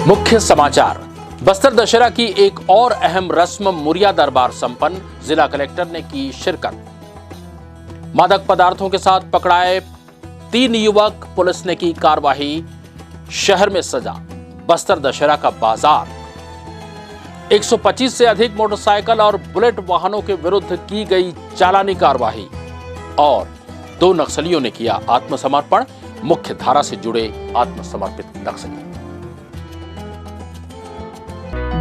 मुख्य समाचार। बस्तर दशहरा की एक और अहम रस्म मुरिया दरबार संपन्न, जिला कलेक्टर ने की शिरकत। मादक पदार्थों के साथ पकड़ाए 3 युवक, पुलिस ने की कार्रवाई। शहर में सजा बस्तर दशहरा का बाजार। 125 से अधिक मोटरसाइकिल और बुलेट वाहनों के विरुद्ध की गई चालानी कार्रवाई और 2 नक्सलियों ने किया आत्मसमर्पण। मुख्य धारा से जुड़े आत्मसमर्पित नक्सली।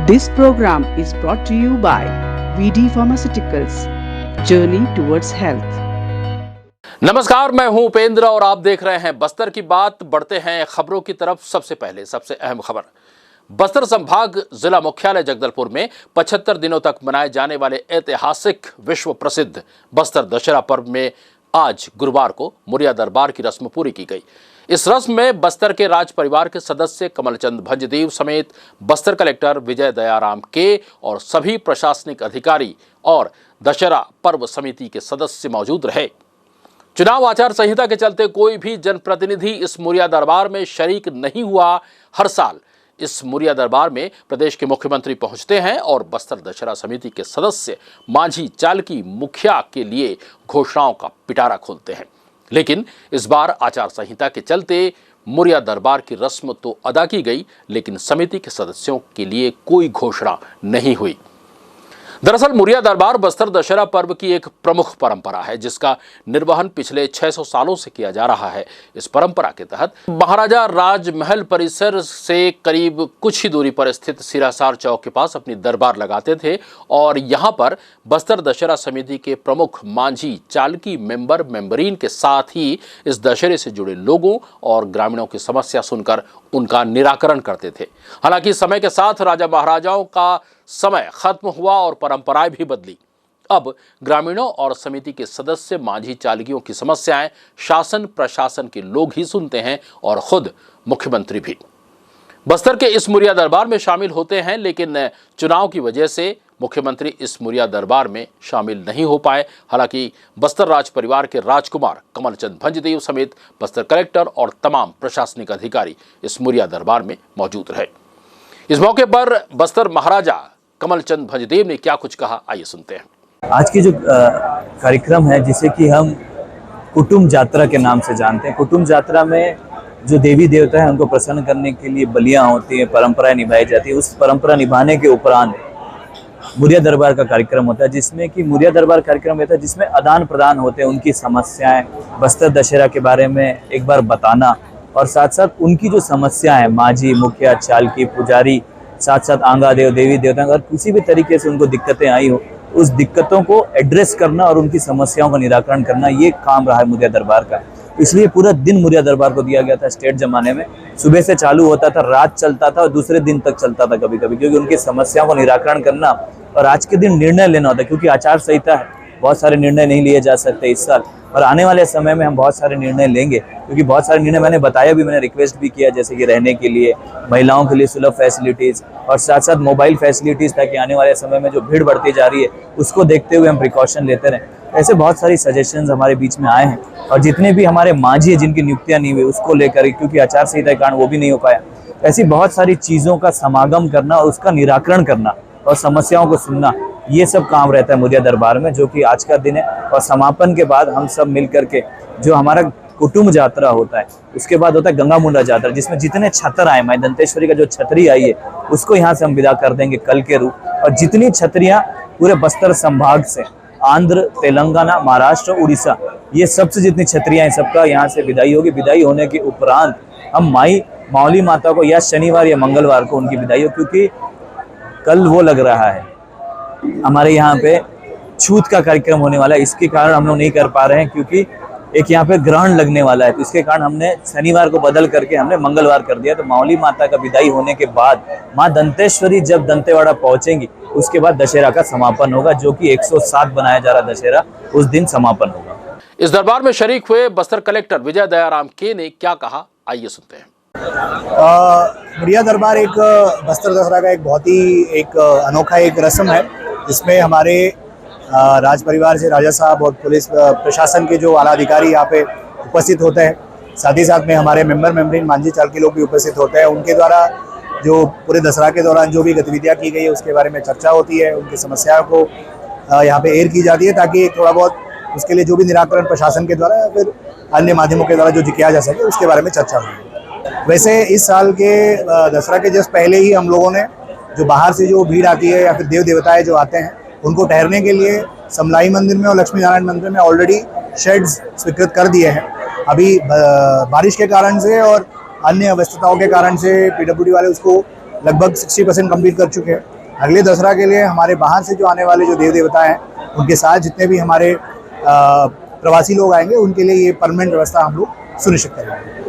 This program is brought to you by VD Pharmaceuticals, Journey towards Health। नमस्कार, मैं हूं उपेंद्र और आप देख रहे हैं बस्तर की बात। बढ़ते हैं खबरों की तरफ। सबसे पहले सबसे अहम खबर। बस्तर संभाग जिला मुख्यालय जगदलपुर में 75 दिनों तक मनाए जाने वाले ऐतिहासिक विश्व प्रसिद्ध बस्तर दशहरा पर्व में आज गुरुवार को मुरिया दरबार की रस्म पूरी की गई। इस रस्म में बस्तर के राज परिवार के सदस्य कमलचंद भंजदेव समेत बस्तर कलेक्टर विजय दयाराम के और सभी प्रशासनिक अधिकारी और दशहरा पर्व समिति के सदस्य मौजूद रहे। चुनाव आचार संहिता के चलते कोई भी जनप्रतिनिधि इस मुरिया दरबार में शरीक नहीं हुआ। हर साल इस मुरिया दरबार में प्रदेश के मुख्यमंत्री पहुंचते हैं और बस्तर दशहरा समिति के सदस्य माझी चालकी मुखिया के लिए घोषणाओं का पिटारा खोलते हैं। लेकिन इस बार आचार संहिता के चलते मुरिया दरबार की रस्म तो अदा की गई, लेकिन समिति के सदस्यों के लिए कोई घोषणा नहीं हुई। दरअसल मुरिया दरबार बस्तर दशहरा पर्व की एक प्रमुख परंपरा है, जिसका निर्वहन पिछले 600 सालों से किया जा रहा है। इस परंपरा के तहत महाराजा राजमहल परिसर से करीब कुछ ही दूरी पर स्थित सिरासार चौक के पास अपनी दरबार लगाते थे और यहाँ पर बस्तर दशहरा समिति के प्रमुख मांझी चालकी मेंबरीन के साथ ही इस दशहरे से जुड़े लोगों और ग्रामीणों की समस्या सुनकर उनका निराकरण करते थे। हालांकि समय के साथ राजा महाराजाओं का समय खत्म हुआ और परंपराएं भी बदली। अब ग्रामीणों और समिति के सदस्य माझी चालकियों की समस्याएं शासन प्रशासन के लोग ही सुनते हैं और खुद मुख्यमंत्री भी बस्तर के इस मुरिया दरबार में शामिल होते हैं, लेकिन चुनाव की वजह से मुख्यमंत्री इस मुरिया दरबार में शामिल नहीं हो पाए। हालांकि बस्तर राज परिवार के राजकुमार कमलचंद भंजदेव समेत बस्तर कलेक्टर और तमाम प्रशासनिक अधिकारी इस मुरिया दरबार में मौजूद रहे। इस मौके पर बस्तर महाराजा कमलचंद भंजदेव ने क्या कुछ कहा, आइए सुनते हैं। आज की जो कार्यक्रम है, जिसे कि हम कुटुंब यात्रा के नाम से जानते हैं। कुटुंब यात्रा में जो देवी देवता है उनको प्रसन्न करने के लिए बलियां होती है, परंपराएं निभाई जाती है। उस परंपरा निभाने के उपरांत मुरिया दरबार का कार्यक्रम होता है, जिसमें कि मुरिया दरबार कार्यक्रम होता है जिसमें आदान प्रदान होते हैं, उनकी समस्याएं, बस्तर दशहरा के बारे में एक बार बताना और साथ साथ उनकी जो समस्या है, माझी मुखिया चालकी पुजारी, साथ साथ आंगा देव देवी देवता, अगर किसी भी तरीके से उनको दिक्कतें आई हो, उस दिक्कतों को एड्रेस करना और उनकी समस्याओं का निराकरण करना, ये काम रहा है मुरिया दरबार का। इसलिए पूरा दिन मुरिया दरबार को दिया गया था। स्टेट जमाने में सुबह से चालू होता था, रात चलता था और दूसरे दिन तक चलता था कभी कभी, क्योंकि उनकी समस्याओं का निराकरण करना और आज के दिन निर्णय लेना होता है। क्योंकि आचार संहिता है, बहुत सारे निर्णय नहीं लिए जा सकते इस साल, और आने वाले समय में हम बहुत सारे निर्णय लेंगे, क्योंकि बहुत सारे निर्णय मैंने बताया भी, मैंने रिक्वेस्ट भी किया, जैसे कि रहने के लिए, महिलाओं के लिए सुलभ फैसिलिटीज़ और साथ साथ मोबाइल फैसिलिटीज़, ताकि आने वाले समय में जो भीड़ बढ़ती जा रही है उसको देखते हुए हम प्रिकॉशन लेते रहें। ऐसे बहुत सारी सजेशंस हमारे बीच में आए हैं और जितने भी हमारे माझी है जिनकी नियुक्तियाँ नहीं हुई उसको लेकर, क्योंकि आचार संहिता के कारण वो भी नहीं हो पाया। ऐसी बहुत सारी चीज़ों का समागम करना और उसका निराकरण करना और समस्याओं को सुनना, ये सब काम रहता है मुरिया दरबार में, जो कि आज का दिन है। और समापन के बाद हम सब मिल करके जो हमारा कुटुंब यात्रा होता है, उसके बाद होता है गंगा मुंडा यात्रा, जिसमें जितने छतर आए, माई दंतेश्वरी का जो छतरी आई है उसको यहाँ से हम विदा कर देंगे कल के रूप। और जितनी छतरियाँ पूरे बस्तर संभाग से, आंध्र, तेलंगाना, महाराष्ट्र, उड़ीसा, ये सबसे जितनी छतरियाँ हैं सबका यहाँ से विदाई होगी। विदाई होने के उपरांत हम माई मावली माता को या शनिवार या मंगलवार को उनकी विदाई हो, क्योंकि कल वो लग रहा है हमारे यहाँ पे छूत का कार्यक्रम होने वाला है। इसके कारण हम लोग नहीं कर पा रहे हैं, क्योंकि एक यहाँ पे ग्रहण लगने वाला है, तो इसके कारण हमने शनिवार को बदल करके हमने मंगलवार कर दिया। तो मावली माता का विदाई होने के बाद माँ दंतेश्वरी जब दंतेवाड़ा पहुंचेंगी, उसके बाद दशहरा का समापन होगा, जो कि 107 बनाया जा रहा दशहरा उस दिन समापन होगा। इस दरबार में शरीक हुए बस्तर कलेक्टर विजय दयाराम के ने क्या कहा, आइए सुनते हैं। मुरिया दरबार एक बस्तर दशहरा का एक बहुत ही एक अनोखा एक रस्म है, जिसमें हमारे राज परिवार से राजा साहब और पुलिस प्रशासन के जो आला अधिकारी यहाँ पे उपस्थित होते हैं। साथ ही साथ में हमारे मेंबरीन माझी चालकी लोग भी उपस्थित होते हैं। उनके द्वारा जो पूरे दसरा के दौरान जो भी गतिविधियाँ की गई है उसके बारे में चर्चा होती है, उनकी समस्याओं को यहाँ पे एयर की जाती है, ताकि थोड़ा बहुत उसके लिए जो भी निराकरण प्रशासन के द्वारा या फिर अन्य माध्यमों के द्वारा जो किया जा सके उसके बारे में चर्चा हुई। वैसे इस साल के दसरा के जस्ट पहले ही हम लोगों ने जो बाहर से जो भीड़ आती है या फिर देव देवताएं जो आते हैं उनको ठहरने के लिए समलाई मंदिर में और लक्ष्मी नारायण मंदिर में ऑलरेडी शेड्स स्वीकृत कर दिए हैं। अभी बारिश के कारण से और अन्य अव्यस्तताओं के कारण से पीडब्ल्यूडी वाले उसको लगभग 60% कंप्लीट कर चुके हैं। अगले दसरा के लिए हमारे बाहर से जो आने वाले जो देव देवता हैं उनके साथ जितने भी हमारे प्रवासी लोग आएंगे उनके लिए ये परमानेंट व्यवस्था हम लोग सुनिश्चित करेंगे।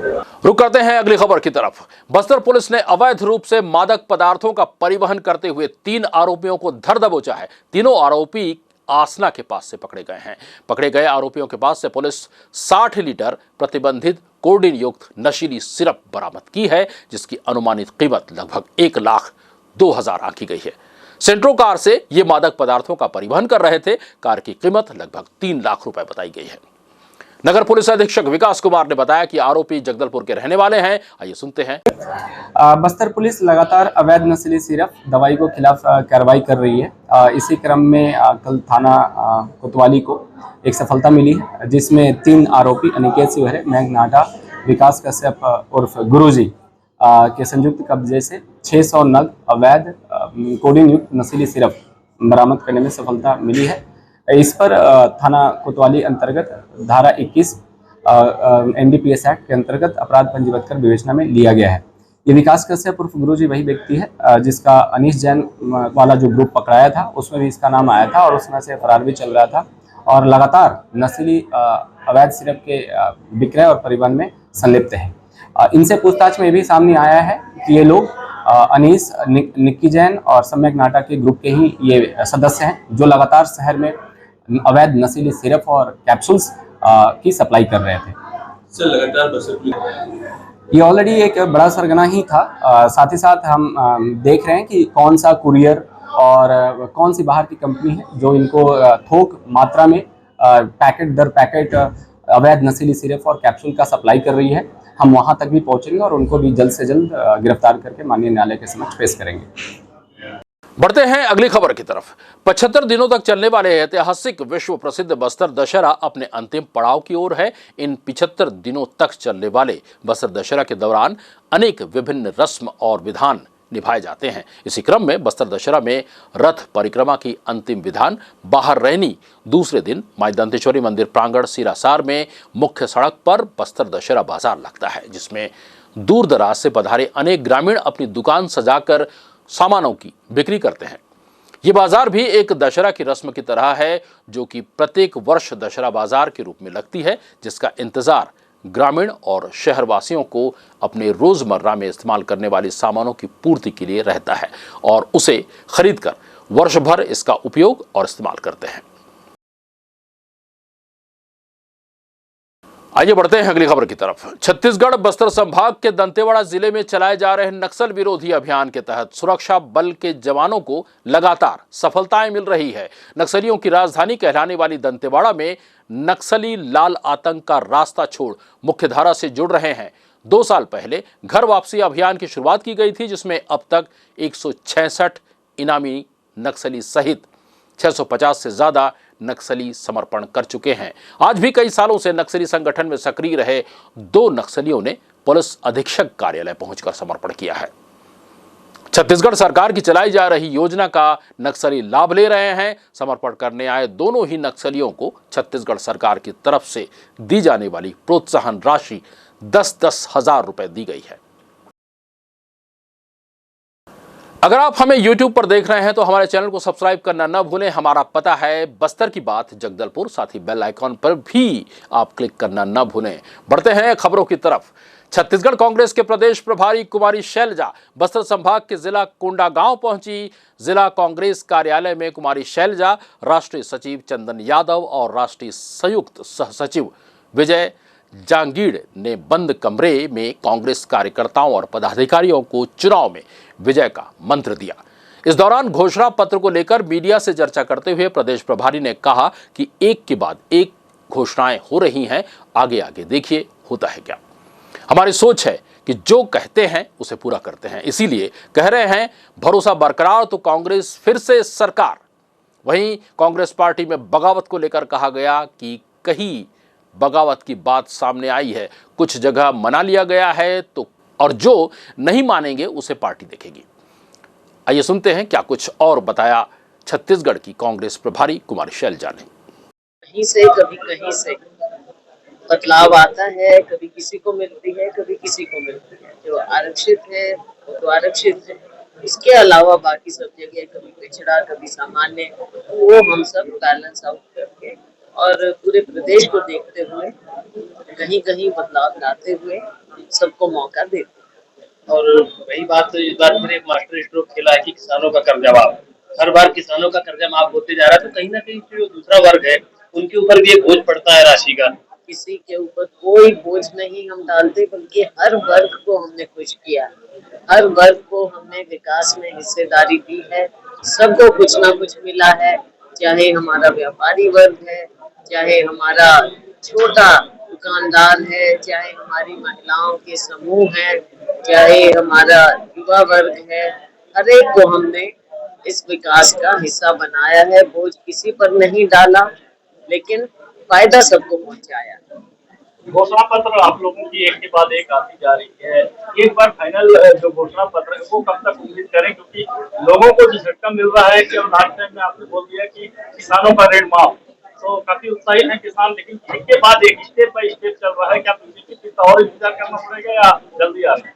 रुक करते हैं अगली खबर की तरफ। बस्तर पुलिस ने अवैध रूप से मादक पदार्थों का परिवहन करते हुए 3 आरोपियों को धर दबोचा है। तीनों आरोपी आसना के पास से पकड़े गए हैं। पकड़े गए आरोपियों के पास से पुलिस 60 लीटर प्रतिबंधित कोडीन युक्त नशीली सिरप बरामद की है, जिसकी अनुमानित कीमत लगभग 1,02,000 आंकी गई है। सेंट्रो कार से ये मादक पदार्थों का परिवहन कर रहे थे। कार की कीमत लगभग 3 लाख रुपए बताई गई है। नगर पुलिस अधीक्षक विकास कुमार ने बताया कि आरोपी जगदलपुर के रहने वाले हैं। आइए सुनते हैं। बस्तर पुलिस लगातार अवैध नशीली सिरप दवाई को खिलाफ कार्रवाई कर रही है। इसी क्रम में कल थाना कोतवाली को एक सफलता मिली है, जिसमें 3 आरोपी अनिकेत शिवहरे, मयंक नाटा, विकास कश्यप उर्फ गुरुजी के संयुक्त कब्जे से 600 नग अवैध कोडीन युक्त नशीली सिरप बरामद करने में सफलता मिली है। इस पर थाना कोतवाली अंतर्गत धारा 21 NDPS एक्ट के अंतर्गत अपराध पंजीबद्ध कर विवेचना में लिया गया है। ये विकास कश्यप उर्फ गुरुजी वही व्यक्ति है जिसका अनीश जैन वाला जो ग्रुप पकड़ाया था उसमें भी इसका नाम आया था और उसमें से फरार भी चल रहा था और लगातार नशीली अवैध सिरप के विक्रय और परिवहन में संलिप्त है। इनसे पूछताछ में ये भी सामने आया है कि ये लोग अनीस, निक्की जैन और सम्यक नाटा के ग्रुप के ही ये सदस्य हैं, जो लगातार शहर में अवैध नशीली सिरप और कैप्सूल्स की सप्लाई कर रहे थे। सर लगातार ये ऑलरेडी एक बड़ा सरगना ही था। साथ ही साथ हम देख रहे हैं कि कौन सा कुरियर और कौन सी बाहर की कंपनी है जो इनको थोक मात्रा में पैकेट दर पैकेट अवैध नशीली सिरप और कैप्सूल का सप्लाई कर रही है। हम वहां तक भी पहुंचेंगे और उनको भी जल्द से जल्द गिरफ्तार करके माननीय न्यायालय के समक्ष पेश करेंगे। बढ़ते हैं अगली खबर की तरफ। 75 दिनों तक चलने वाले ऐतिहासिक विश्व प्रसिद्ध बस्तर दशहरा अपने अंतिम पड़ाव की ओर है। इन 75 दिनों तक चलने वाले बस्तर दशहरा के दौरान अनेक विभिन्न रस्म और विधान निभाए जाते हैं। इसी क्रम में बस्तर दशहरा में रथ परिक्रमा की अंतिम विधान बाहर रैनी दूसरे दिन माई दंतेश्वरी मंदिर प्रांगण सिरासार में मुख्य सड़क पर बस्तर दशहरा बाजार लगता है, जिसमें दूर दराज से पधारे अनेक ग्रामीण अपनी दुकान सजाकर सामानों की बिक्री करते हैं। ये बाजार भी एक दशहरा की रस्म की तरह है, जो कि प्रत्येक वर्ष दशहरा बाजार के रूप में लगती है, जिसका इंतजार ग्रामीण और शहरवासियों को अपने रोजमर्रा में इस्तेमाल करने वाले सामानों की पूर्ति के लिए रहता है और उसे खरीदकर वर्ष भर इसका उपयोग और इस्तेमाल करते हैं। आइए बढ़ते हैं अगली खबर की तरफ। छत्तीसगढ़ बस्तर संभाग के दंतेवाड़ा जिले में चलाए जा रहे नक्सल विरोधी अभियान के तहत सुरक्षा बल के जवानों को लगातार सफलताएं मिल रही है। नक्सलियों की राजधानी कहलाने वाली दंतेवाड़ा में नक्सली लाल आतंक का रास्ता छोड़ मुख्यधारा से जुड़ रहे हैं। 2 साल पहले घर वापसी अभियान की शुरुआत की गई थी, जिसमें अब तक 166 इनामी नक्सली सहित 650 से ज्यादा नक्सली समर्पण कर चुके हैं। आज भी कई सालों से नक्सली संगठन में सक्रिय रहे 2 नक्सलियों ने पुलिस अधीक्षक कार्यालय पहुंचकर समर्पण किया है। छत्तीसगढ़ सरकार की चलाई जा रही योजना का नक्सली लाभ ले रहे हैं। समर्पण करने आए दोनों ही नक्सलियों को छत्तीसगढ़ सरकार की तरफ से दी जाने वाली प्रोत्साहन राशि 10-10 हजार रुपए दी गई है। अगर आप हमें YouTube पर देख रहे हैं तो हमारे चैनल को सब्सक्राइब करना न भूलें। हमारा पता है बस्तर की बात जगदलपुर, साथ ही बेल आइकॉन पर भी आप क्लिक करना न भूलें। बढ़ते हैं खबरों की तरफ। छत्तीसगढ़ कांग्रेस के प्रदेश प्रभारी कुमारी शैलजा बस्तर संभाग के जिला कोंडागांव पहुंची। जिला कांग्रेस कार्यालय में कुमारी शैलजा, राष्ट्रीय सचिव चंदन यादव और राष्ट्रीय संयुक्त सह सचिव विजय जांगीड़ ने बंद कमरे में कांग्रेस कार्यकर्ताओं और पदाधिकारियों को चुनाव में विजय का मंत्र दिया। इस दौरान घोषणा पत्र को लेकर मीडिया से चर्चा करते हुए प्रदेश प्रभारी ने कहा कि एक के बाद एक घोषणाएं हो रही हैं, आगे आगे देखिए होता है क्या। हमारी सोच है कि जो कहते हैं उसे पूरा करते हैं। इसीलिए कह रहे हैं भरोसा बरकरार तो कांग्रेस फिर से सरकार। वहीं कांग्रेस पार्टी में बगावत को लेकर कहा गया कि कहीं बगावत की बात सामने आई है, कुछ जगह मना लिया गया है तो, और जो नहीं मानेंगे उसे पार्टी देखेगी। आइए सुनते हैं क्या कुछ और बताया छत्तीसगढ़ की कांग्रेस प्रभारी कुमारी शैलजा ने। कहीं से कभी कहीं से बदलाव आता है, कभी किसी को मिलती है, कभी किसी को मिलती है। जो आरक्षित है वो तो आरक्षित है, उसके अलावा बाकी सब जगह कभी पिछड़ा कभी सामान्य, वो हम सब बैलेंस आउट करके और पूरे प्रदेश को देखते हुए कहीं कहीं बदलाव लाते हुए हम सबको मौका देते हैं। और वही बात, इस बार फिर एक मास्टर स्ट्रोक खेला है कि किसानों का कर्जा माफ। हर बार किसानों का कर्जा माफ होते जा रहा है, तो कहीं ना कहीं जो दूसरा वर्ग है उनके ऊपर भी एक बोझ पड़ता है राशि का। किसी के ऊपर कोई बोझ नहीं हम डालते, बल्कि हर वर्ग को हमने खुश किया, हर वर्ग को हमने विकास में हिस्सेदारी दी है, सबको कुछ ना कुछ मिला है। चाहे हमारा व्यापारी वर्ग है, चाहे हमारा छोटा दुकानदार है, चाहे हमारी महिलाओं के समूह है, चाहे हमारा युवा वर्ग है, हर एक को हमने इस विकास का हिस्सा बनाया है। बोझ किसी पर नहीं डाला, लेकिन फायदा सबको पहुंचाया। घोषणा पत्र आप लोगों की एक के बाद एक आती जा रही है, एक बार फाइनल जो घोषणा पत्र है वो कब तक उम्मीद करें, क्योंकि लोगों को जो झटका मिल रहा है कि लास्ट टाइम में आपने बोल दिया कि किसानों का ऋण माफ, तो काफी उत्साहित है किसान, लेकिन एक के बाद एक स्टेप बाय स्टेप चल रहा है। क्या बीजेपी का और इंतजार करना पड़ेगा या जल्दी आ रहा है?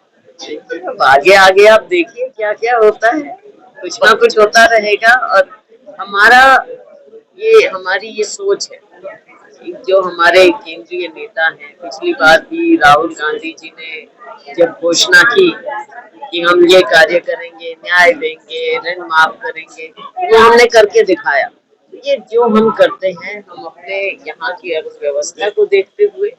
आगे आगे आप देखिए क्या क्या होता है, कुछ ना कुछ होता रहेगा। और हमारी ये सोच है, जो हमारे केंद्रीय नेता हैं, पिछली बार भी राहुल गांधी जी ने जब घोषणा की कि हम ये कार्य करेंगे, न्याय देंगे, ऋण माफ करेंगे, वो हमने करके दिखाया। ये जो हम करते हैं, हम अपने यहाँ की अर्थव्यवस्था को देखते हुए,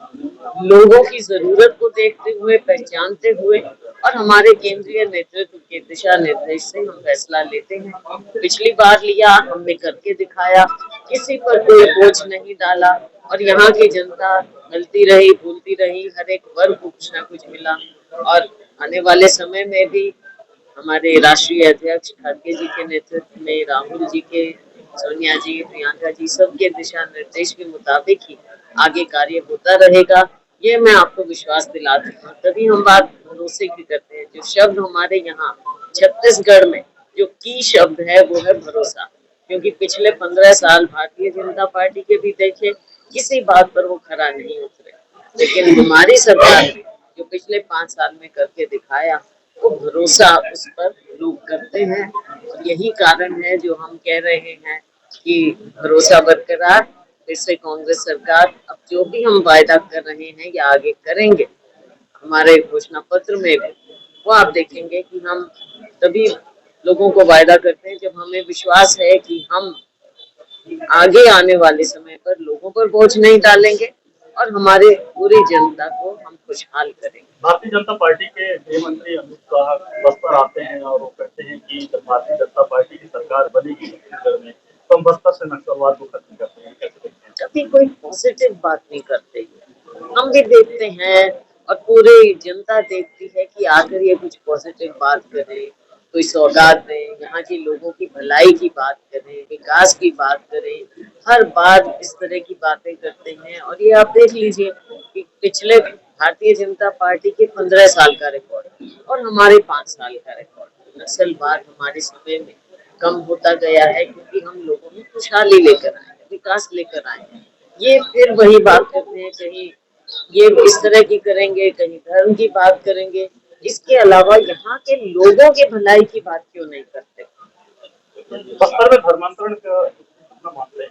लोगों की जरूरत को देखते हुए, पहचानते हुए और हमारे केंद्रीय नेतृत्व के दिशा निर्देश से हम फैसला लेते हैं। पिछली बार लिया, हमने करके दिखाया, किसी पर कोई बोझ नहीं डाला और यहाँ की जनता मिलती रही, भूलती रही, हर एक वर्ग को कुछ ना कुछ मिला। और आने वाले समय में भी हमारे राष्ट्रीय अध्यक्ष खड़गे जी के नेतृत्व में, राहुल जी के, सोनिया जी, प्रियंका जी, सबके दिशा निर्देश के मुताबिक ही आगे कार्य होता रहेगा। ये मैं आपको विश्वास दिलाती हूँ। तभी हम बात भरोसे की करते हैं। जो शब्द हमारे यहाँ छत्तीसगढ़ में जो की शब्द है वो है भरोसा, क्योंकि पिछले 15 साल भारतीय जनता पार्टी के भी देखे, किसी बात पर वो खरा नहीं उतरे, लेकिन हमारी सरकार ने जो पिछले 5 साल में करके दिखाया, वो भरोसा उस पर लोग करते हैं। और यही कारण है जो हम कह रहे हैं कि भरोसा बरकरार, फिर से कांग्रेस सरकार। अब जो भी हम वायदा कर रहे हैं या आगे करेंगे हमारे घोषणा पत्र में भी, वो आप देखेंगे कि हम तभी लोगों को वायदा करते हैं जब हमें विश्वास है कि हम आगे आने वाले समय पर लोगों पर बोझ नहीं डालेंगे और हमारे पूरी जनता को हम खुशहाल करेंगे। भारतीय जनता पार्टी के गृह मंत्री अमित शाह बस्तर आते हैं और वो कहते हैं कि जब भारतीय जनता पार्टी की सरकार बनेगी छत्तीसगढ़ में, तो हम बस्तर से नक्सलवाद को खत्म करते हैं। कैसे देखते हैं? कभी कोई पॉजिटिव बात नहीं करते, हम भी देखते हैं और पूरी जनता देखती है कि आकर ये कुछ पॉजिटिव बात करें, कोई सौगात दें, यहाँ के लोगों की भलाई की बात करें, विकास की बात करें। हर बार इस तरह की बातें करते हैं। और ये आप देख लीजिए कि पिछले भारतीय जनता पार्टी के 15 साल का रिकॉर्ड और हमारे 5 साल का रिकॉर्ड, नस्लवाद हमारे समय में कम होता गया है, क्योंकि हम लोगों में खुशहाली लेकर आए हैं, विकास लेकर आए हैं। ये फिर वही बात करते हैं, कहीं ये इस तरह की करेंगे, कहीं धर्म की बात करेंगे, इसके अलावा यहाँ के लोगों के भलाई की बात क्यों नहीं करते? बस्तर में धर्मांतरण का कितना मानते हैं?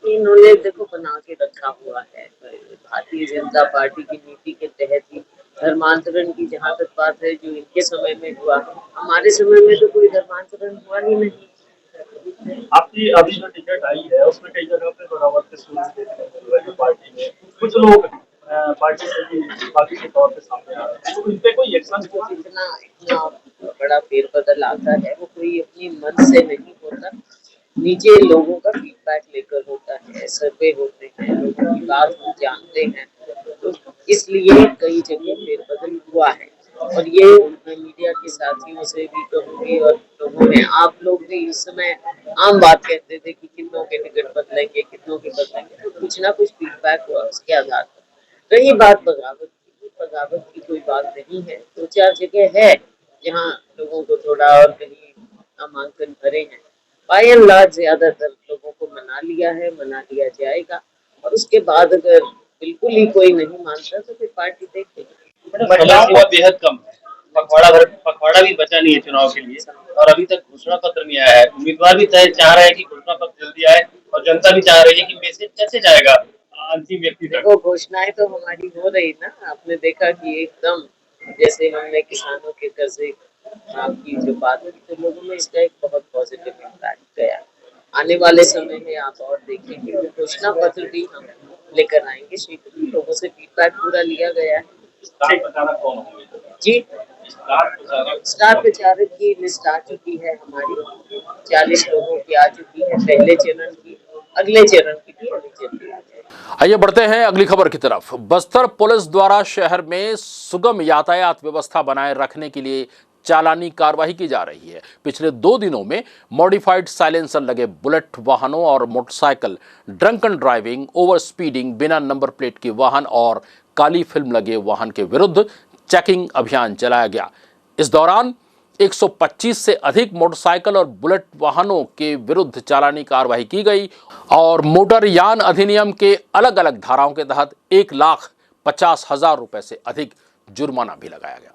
इन्होंने देखो बना के रखा हुआ है, भारतीय जनता पार्टी की नीति के तहत ही धर्मांतरण की जहाँ तक बात है, जो इनके समय में हुआ, हमारे समय में तो कोई धर्मांतरण हुआ ही नहीं। आपकी अभी जो टिकट आई है उसमें कई जगह पे बराबर के सूरज देखने को मिल रहा है पार्टी में, कुछ लोग पार्टी से भी बागी के तौर पे सामने आ रहे हैं, तो इन पे कोई एक्शन? इतना बड़ा फेरबदल आता है वो कोई अपनी मन से नहीं होता, नीचे लोगों का फीडबैक लेकर होता है, सर्वे होते हैं, लोगों की बात हम जानते हैं, तो इसलिए कई जगह फेरबदल हुआ है। और ये मैं मीडिया के साथियों से भी कहूँगी और लोगों में, आप लोग भी इस समय आम बात कहते थे कि कितनों के टिकट बदलेंगे, कितनों के बदलेंगे, तो कुछ ना कुछ फीडबैक हुआ, उसके आधार पर रही बात बगावत की। बगावत की कोई बात नहीं है, 2-4 जगह है जहाँ लोगों को थोड़ा और कहीं नामांकन भरे हैं। बाय एंड लार्ज ज्यादातर लोगों को मना लिया है, मना लिया जाएगा, और उसके बाद अगर बिल्कुल ही कोई नहीं मानता तो फिर पार्टी देखेगी। बदलाव हुआ बेहद कम है, पखवाड़ा भी बचा नहीं है चुनाव के लिए, और अभी तक घोषणा पत्र नहीं आया है। उम्मीदवार भी चाह रहे हैं कि घोषणा पत्र जल्दी आए, और जनता भी चाह रही है कि मैसेज कैसे जाएगा अंतिम व्यक्ति तक। देखो, घोषणाएं तो हमारी हो रही ना, आपने देखा कि एकदम जैसे हमने किसानों के कर्जे की जो बात की, तो लोगों में इसका एक बहुत पॉजिटिव इम्पैक्ट गया। आने वाले समय में आप और देखेंगे घोषणा पत्र भी हम लेकर आएंगे शीघ्र। लोगों से फीडबैक पूरा लिया गया है। स्टार प्रचारक कौन होंगे जी, स्टार प्रचारक प्रचारक की लिस्ट आ चुकी है हमारी, 40 लोगों की आ चुकी है पहले चरण की, अगले चरण की भी अभी जल्दी आ जाएगी। आइए बढ़ते हैं अगली खबर की तरफ। बस्तर पुलिस द्वारा शहर में सुगम यातायात व्यवस्था बनाए रखने के लिए चालानी कार्रवाई की जा रही है। पिछले 2 दिनों में मॉडिफाइड साइलेंसर लगे बुलेट वाहनों और motorcycle, drunken driving, over speeding, बिना नंबर प्लेट के वाहन और काली फिल्म लगे वाहन के विरुद्ध चेकिंग अभियान चलाया गया। इस दौरान 125 से अधिक मोटरसाइकिल और बुलेट वाहनों के विरुद्ध चालानी कार्रवाई की गई और मोटरयान अधिनियम के अलग अलग धाराओं के तहत 1,50,000 रुपए से अधिक जुर्माना भी लगाया गया।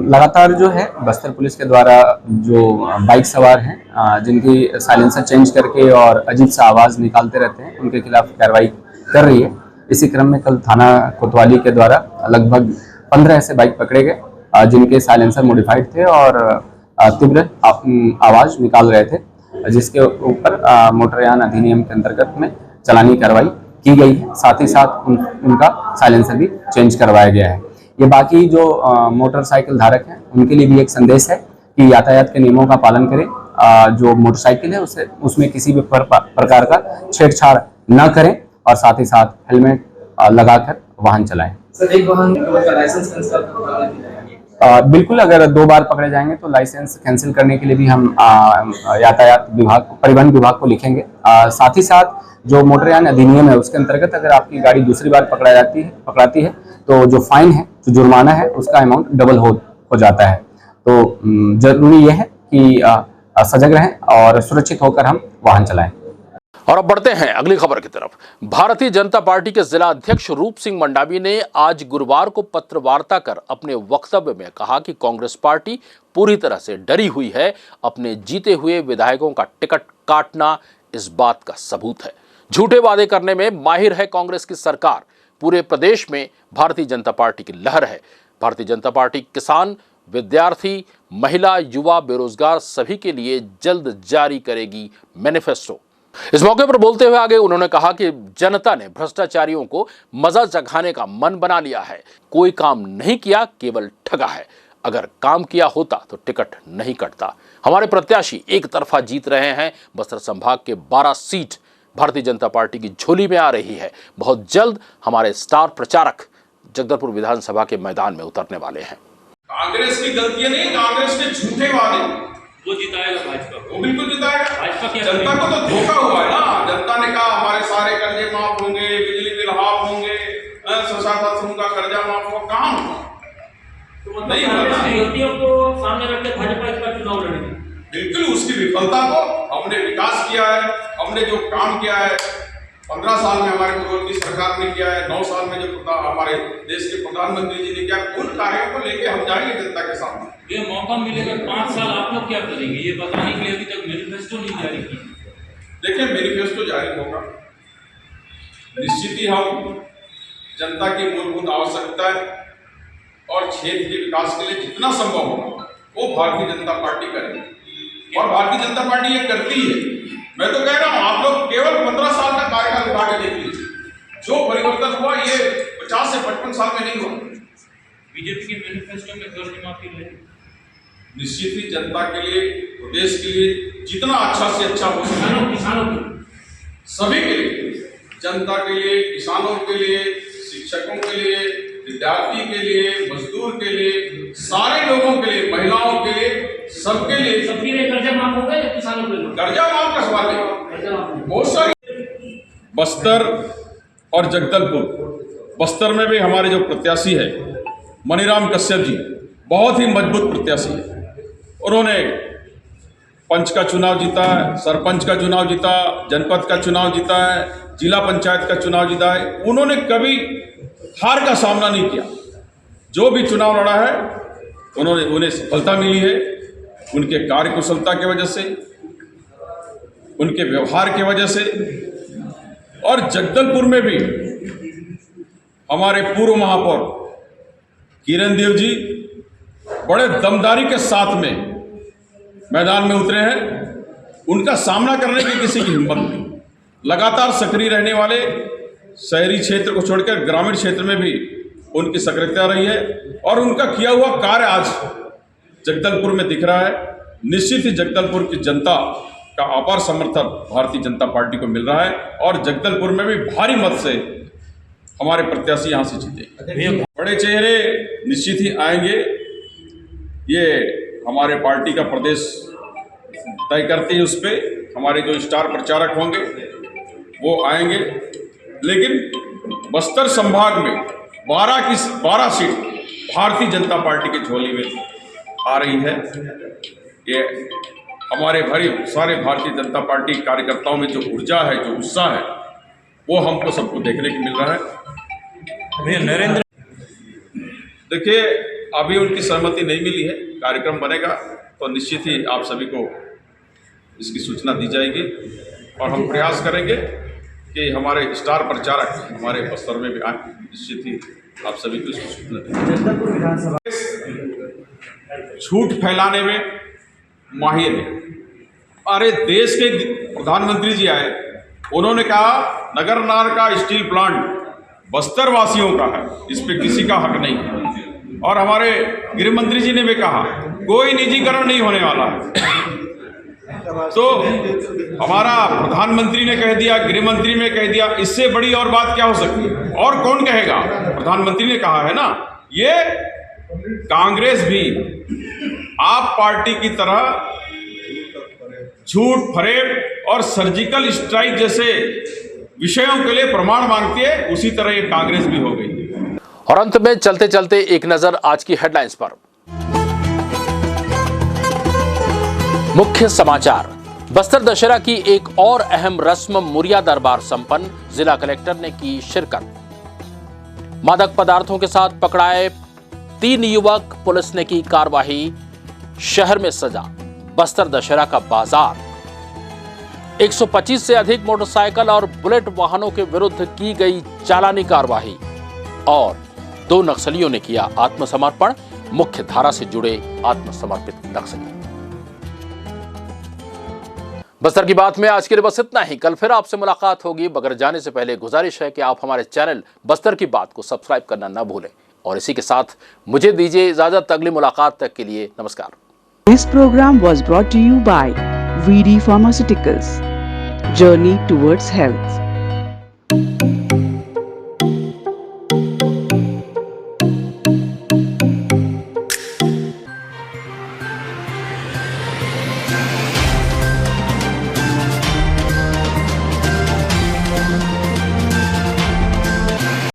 लगातार जो है बस्तर पुलिस के द्वारा जो बाइक सवार हैं जिनकी साइलेंसर चेंज करके और अजीब सा आवाज़ निकालते रहते हैं, उनके खिलाफ कार्रवाई कर रही है। इसी क्रम में कल थाना कोतवाली के द्वारा लगभग 15 ऐसे बाइक पकड़े गए जिनके साइलेंसर मॉडिफाइड थे और तीव्र आवाज़ निकाल रहे थे, जिसके ऊपर मोटरयान अधिनियम के अंतर्गत में चालानी कार्रवाई की गई है। साथ ही साथ उनका साइलेंसर भी चेंज करवाया गया है। ये बाकी जो मोटरसाइकिल धारक हैं उनके लिए भी एक संदेश है कि यातायात के नियमों का पालन करें। जो मोटरसाइकिल है उसमें किसी भी प्रकार का छेड़छाड़ न करें और साथ ही साथ हेलमेट लगाकर वाहन चलाएं। सर, एक वाहन का लाइसेंस कैंसिल बिल्कुल, अगर 2 बार पकड़े जाएंगे तो लाइसेंस कैंसिल करने के लिए भी हम यातायात विभाग, परिवहन विभाग को लिखेंगे। साथ ही साथ जो मोटरयान अधिनियम है उसके अंतर्गत अगर आपकी गाड़ी दूसरी बार पकड़ाती है तो जो फाइन है, जो जुर्माना है, उसका अमाउंट डबल हो जाता है। तो जरूरी यह है कि सजग रहें और सुरक्षित होकर हम वाहन चलाएं। और अब बढ़ते हैं अगली खबर की तरफ। भारतीय जनता पार्टी के जिला अध्यक्ष रूप सिंह मंडावी ने आज गुरुवार को पत्र वार्ता कर अपने वक्तव्य में कहा कि कांग्रेस पार्टी पूरी तरह से डरी हुई है। अपने जीते हुए विधायकों का टिकट काटना इस बात का सबूत है। झूठे वादे करने में माहिर है कांग्रेस की सरकार। पूरे प्रदेश में भारतीय जनता पार्टी की लहर है। भारतीय जनता पार्टी किसान, विद्यार्थी, महिला, युवा, बेरोजगार सभी के लिए जल्द जारी करेगी मैनिफेस्टो। इस मौके पर बोलते हुए आगे उन्होंने कहा कि जनता ने भ्रष्टाचारियों को मजा चखाने का मन बना लिया है। कोई काम नहीं किया, केवल ठगा है। अगर काम किया होता तो टिकट नहीं कटता। हमारे प्रत्याशी एक तरफा जीत रहे हैं। बस्तर संभाग के 12 सीट भारतीय जनता पार्टी की झोली में आ रही है। बहुत जल्द हमारे स्टार प्रचारक जगदलपुर विधानसभा के मैदान में उतरने वाले हैं। कांग्रेस की गलतियां नहीं, कांग्रेस के झूठे वादे वो जिताएगा भाजपा, वो बिल्कुल जिताएगा। भाजपा की जनता को तो धोखा हुआ है ना। जनता ने कहा हमारे सारे कर्जे माफ होंगे, बिजली बिल हाफ होंगे, स्वच्छता समूह का कर्जा माफ होगा, कहाँ हुआ? तो नहीं हुआ। सामने रख के भाजपा इस बार चुनाव लड़ेगी। बिल्कुल, उसकी विफलता को हमने विकास किया है। हमने जो काम किया है 15 साल में हमारे पूर्व की सरकार ने किया है, 9 साल में जो हमारे देश के प्रधानमंत्री जी ने किया, उन कार्यों को लेके हम जाएंगे जनता के सामने। ये मौका मिलेगा 5 साल आप लोग क्या करेंगे ये बताने के लिए अभी तक मैनिफेस्टो नहीं जारी की। देखिए, मैनिफेस्टो जारी होगा, निश्चित ही हम जनता की मूलभूत आवश्यकता और क्षेत्र के विकास के लिए जितना संभव होगा वो भारतीय जनता पार्टी करेगी, और भारतीय जनता पार्टी ये करती है। मैं तो कह रहा हूँ, आप लोग केवल 15 साल का कार्यकाल उठा के देख लीजिए। जो परिवर्तन हुआ ये 50 से 55 साल में नहीं हुआ। बीजेपी के मैनिफेस्टो में कर्ज माफी रहेगी। निश्चित ही जनता के लिए, प्रदेश के लिए जितना अच्छा से अच्छा हो सके, किसानों के सभी के लिए, जनता के लिए, किसानों के लिए, शिक्षकों के लिए, विद्यार्थी के लिए, मजदूर के लिए, सारे लोगों के लिए, महिलाओं के लिए, सबके लिए। सबके लिए कर्जा माफ होगा या किसानों के लिए? कर्जा माफ का सवाल है। बहुत सारी बस्तर और जगदलपुर, बस्तर में भी हमारे जो प्रत्याशी है मनीराम कश्यप जी, बहुत ही मजबूत प्रत्याशी है। उन्होंने पंच का चुनाव जीता है, सरपंच का चुनाव जीता, जनपद का चुनाव जीता है, जिला पंचायत का चुनाव जीता है। उन्होंने कभी हार का सामना नहीं किया। जो भी चुनाव लड़ा है उन्हें सफलता मिली है, उनके कार्यकुशलता की वजह से, उनके व्यवहार की वजह से। और जगदलपुर में भी हमारे पूर्व महापौर किरण देव जी बड़े दमदारी के साथ में मैदान में उतरे हैं। उनका सामना करने की किसी की हिम्मत नहीं। लगातार सक्रिय रहने वाले, शहरी क्षेत्र को छोड़कर ग्रामीण क्षेत्र में भी उनकी सक्रियता रही है और उनका किया हुआ कार्य आज जगदलपुर में दिख रहा है। निश्चित ही जगदलपुर की जनता का अपार समर्थन भारतीय जनता पार्टी को मिल रहा है और जगदलपुर में भी भारी मत से हमारे प्रत्याशी यहाँ से जीते। बड़े चेहरे निश्चित ही आएंगे, ये हमारे पार्टी का प्रदेश तय करते हैं। उस पर हमारे जो स्टार प्रचारक होंगे वो आएंगे। लेकिन बस्तर संभाग में 12 सीट भारतीय जनता पार्टी की झोली में आ रही है। ये हमारे सारे भारतीय जनता पार्टी कार्यकर्ताओं में जो ऊर्जा है, जो उत्साह है, वो हमको सबको देखने को मिल रहा है। नरेंद्र, देखिए अभी उनकी सहमति नहीं मिली है। कार्यक्रम बनेगा तो निश्चित ही आप सभी को इसकी सूचना दी जाएगी और हम प्रयास करेंगे कि हमारे स्टार प्रचारक हमारे बस्तर में भी आए। निश्चित ही आप सभी को इसकी सूचना देंगे। झूठ फैलाने में माहिर है। अरे देश के प्रधानमंत्री जी आए, उन्होंने कहा नगर नार का स्टील प्लांट बस्तर वासियों का है, इस पे किसी का हक नहीं है। और हमारे गृह मंत्री जी ने भी कहा कोई निजीकरण नहीं होने वाला है। तो हमारा प्रधानमंत्री ने कह दिया, गृह मंत्री ने कह दिया, इससे बड़ी और बात क्या हो सकती है? और कौन कहेगा? प्रधानमंत्री ने कहा है ना। ये कांग्रेस भी आप पार्टी की तरह झूठ, फरेब और सर्जिकल स्ट्राइक जैसे विषयों के लिए प्रमाण मांगती है, उसी तरह ये कांग्रेस भी हो गई। और अंत में चलते चलते एक नजर आज की हेडलाइंस पर। मुख्य समाचार। बस्तर दशहरा की एक और अहम रस्म मुरिया दरबार संपन्न, जिला कलेक्टर ने की शिरकत। मादक पदार्थों के साथ पकड़ाए 3 युवक, पुलिस ने की कार्रवाई। शहर में सजा बस्तर दशहरा का बाजार। 125 से अधिक मोटरसाइकिल और बुलेट वाहनों के विरुद्ध की गई चालानी कार्रवाई और 2 नक्सलियों ने किया आत्मसमर्पण। मुख्य धारा से जुड़े आत्मसमर्पित नक्सली। बस्तर की बात में आज के लिए बस इतना ही। कल फिर आपसे मुलाकात होगी, मगर जाने से पहले गुजारिश है कि आप हमारे चैनल बस्तर की बात को सब्सक्राइब करना न भूलें। और इसी के साथ मुझे दीजिए इजाजत। अगली मुलाकात तक के लिए नमस्कार। This program was brought to you by VD Pharmaceuticals. Journey towards health.